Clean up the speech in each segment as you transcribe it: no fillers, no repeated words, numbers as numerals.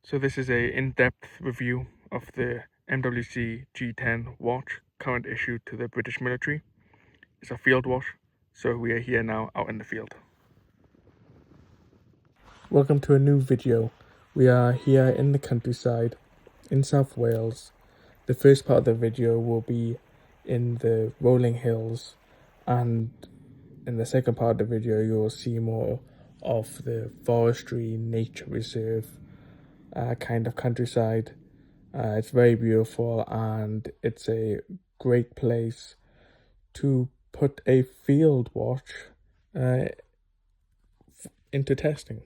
So this is a in-depth review of the MWC G10 watch, current issue to the British military. It's a field watch, so we are here now out in the field. Welcome to a new video. We are here in the countryside in South Wales. The first part of the video will be in the rolling hills, and in the second part of the video you will see more of the forestry, nature reserve kind of countryside. It's very beautiful and it's a great place to put a field watch into testing.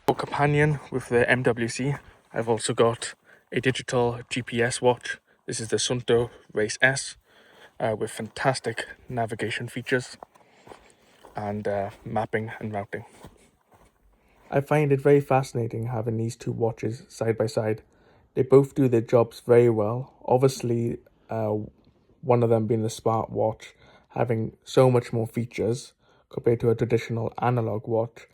For companion with the MWC, I've also got a digital GPS watch. This is the Sunto Race S with fantastic navigation features and mapping and routing. I find it very fascinating having these two watches side by side. They both do their jobs very well. Obviously, one of them being the smartwatch, having so much more features compared to a traditional analog watch.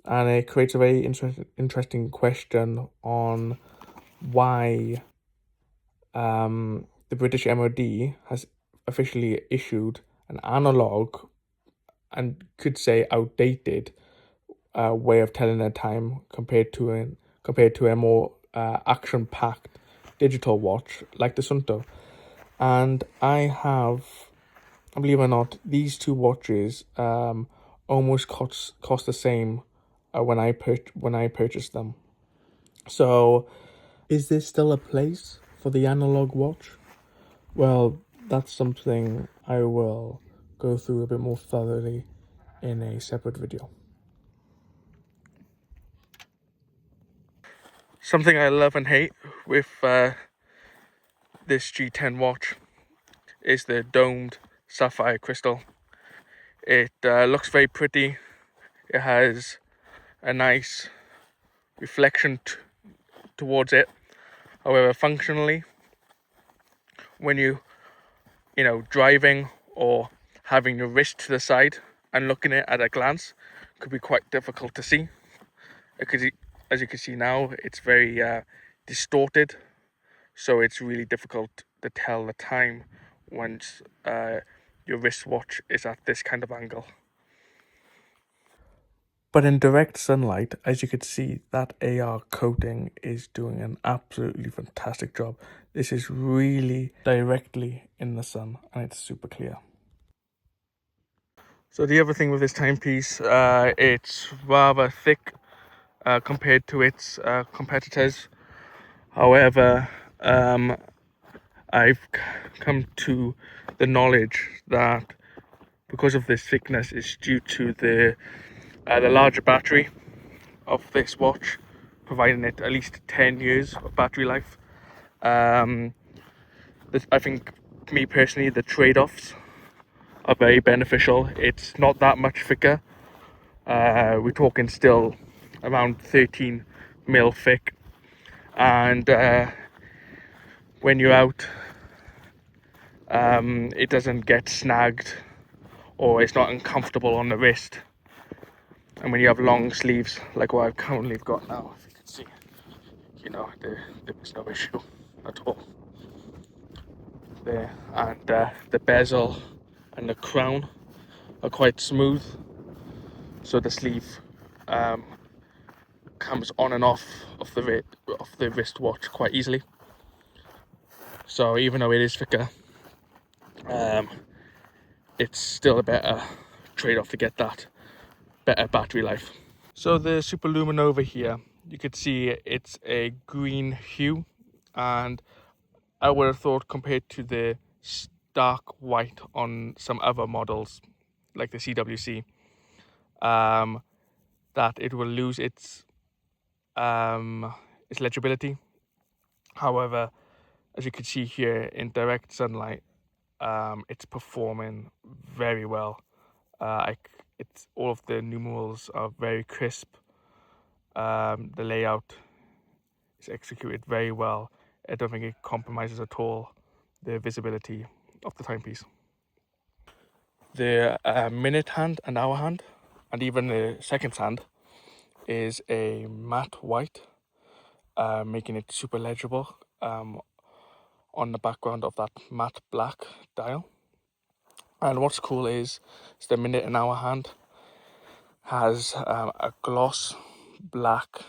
And it creates a very interesting question on why the British MOD has officially issued an analog and could say outdated way of telling their time compared to a more action-packed digital watch like the Sunto. And I have, believe it or not, these two watches almost cost the same when I purchased them. So, is there still a place for the analog watch? Well, that's something I will go through a bit more thoroughly in a separate video. Something I love and hate with this G10 watch is the domed sapphire crystal. It looks very pretty. It has a nice reflection towards it. However, functionally, when you driving or having your wrist to the side and looking at a glance, could be quite difficult to see. Because as you can see now, it's very distorted, so it's really difficult to tell the time once your wristwatch is at this kind of angle. But in direct sunlight, as you can see, that AR coating is doing an absolutely fantastic job. This is really directly in the sun and it's super clear. So the other thing with this timepiece, it's rather thick compared to its competitors. However, I've come to the knowledge that because of this thickness, it's due to the larger battery of this watch, providing it at least 10 years of battery life. I think, me personally, the trade-offs are very beneficial. It's not that much thicker. We're talking still around 13 mil thick, and when you're out, it doesn't get snagged or it's not uncomfortable on the wrist. And when you have long sleeves like what I've currently got now, if you can see, there's no issue at all there. And the bezel and the crown are quite smooth, so the sleeve comes on and off of the wristwatch quite easily. So even though it is thicker, it's still a better trade-off to get that better battery life. So the Super Luminova here, you could see it's a green hue, and I would have thought compared to the stark white on some other models like the CWC, that it will lose its legibility. However, as you can see here in direct sunlight, it's performing very well. It's all of the numerals are very crisp. The layout is executed very well. I don't think it compromises at all the visibility of the timepiece. The minute hand and hour hand, and even the seconds hand, is a matte white. making it super legible on the background of that matte black dial. And what's cool is the minute in our hand has a gloss black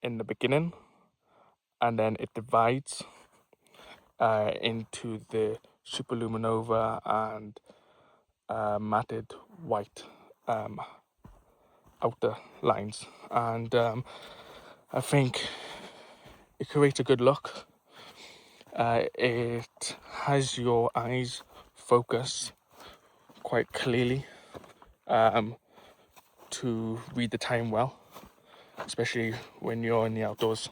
in the beginning, and then it divides into the superluminova and matted white outer lines, and I think it creates a good look. It has your eyes focus quite clearly to read the time well, especially when you're in the outdoors.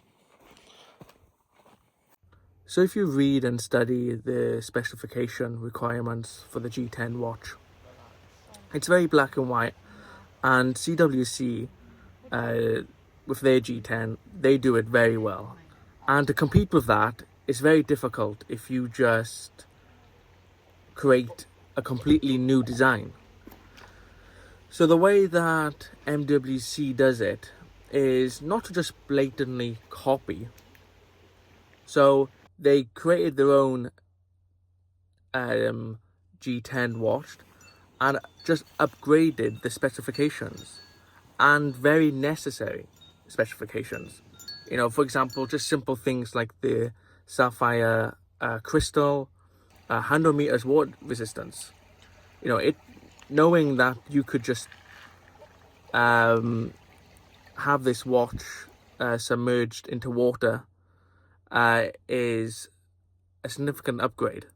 So if you read and study the specification requirements for the G10 watch, it's very black and white, and CWC with their G10, they do it very well. And to compete with that, it's very difficult if you just create a completely new design. So the way that MWC does it is not to just blatantly copy. So they created their own G10 watch and just upgraded the specifications, and very necessary specifications. You know, for example, just simple things like the sapphire crystal, 100 meters water resistance. You know, knowing that you could just have this watch submerged into water is a significant upgrade.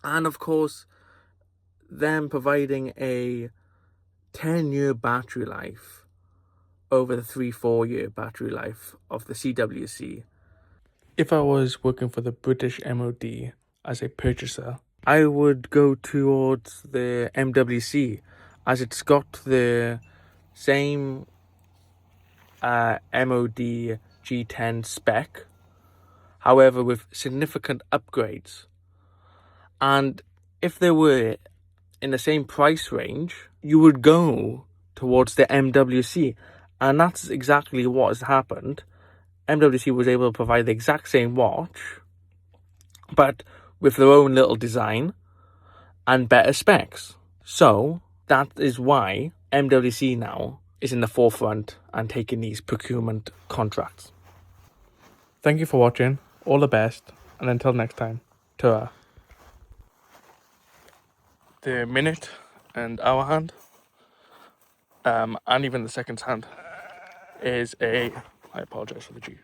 And of course, them providing a 10-year battery life over the 3-4 year battery life of the CWC. If I was working for the British MOD as a purchaser, I would go towards the MWC, as it's got the same MOD G10 spec, however with significant upgrades. And if they were in the same price range, you would go towards the MWC, and that's exactly what has happened. MWC was able to provide the exact same watch, but with their own little design and better specs. So that is why MWC now is in the forefront and taking these procurement contracts. Thank you for watching, all the best, and until next time, ta-ra. The minute and hour hand, and even the seconds hand, is I apologize for the sheep.